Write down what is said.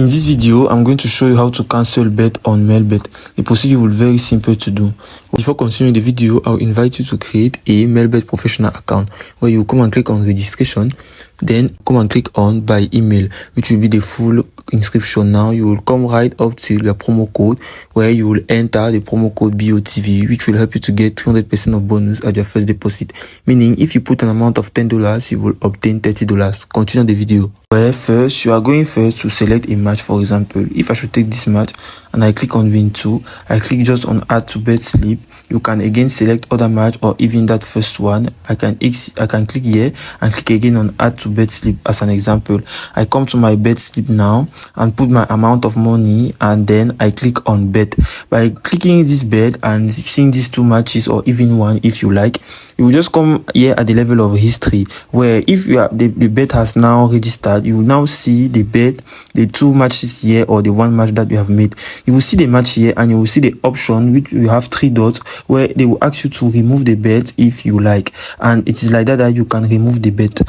In this video, I'm going to show you how to cancel bet on Melbet. The procedure will be very simple to do. Before continuing the video, I'll invite you to create a Melbet professional account where you come and click on registration, then come and click on by email, which will be the full inscription. Now you will come right up to your promo code where you will enter the promo code BOTV, which will help you to get 300% of bonus at your first deposit. Meaning if you put an amount of $10, you will obtain $30. Continue the video. Where first you are going first to select a match. For example, if I should take this match and I click on win 2, I click just on add to bet slip. You can again select other match or even that first one. I can click here and click again on add to bet slip. As an example, I come to my bet slip now and put my amount of money, and then I click on bet. By clicking this bet and seeing these two matches or even one if you like, you will just come here at the level of history, where if you are the bet has now registered, you will now see the bet, the two matches here or the one match that you have made. You will see the match here and you will see the option which you have 3 dots where they will ask you to remove the bet if you like, and it is like that you can remove the bet.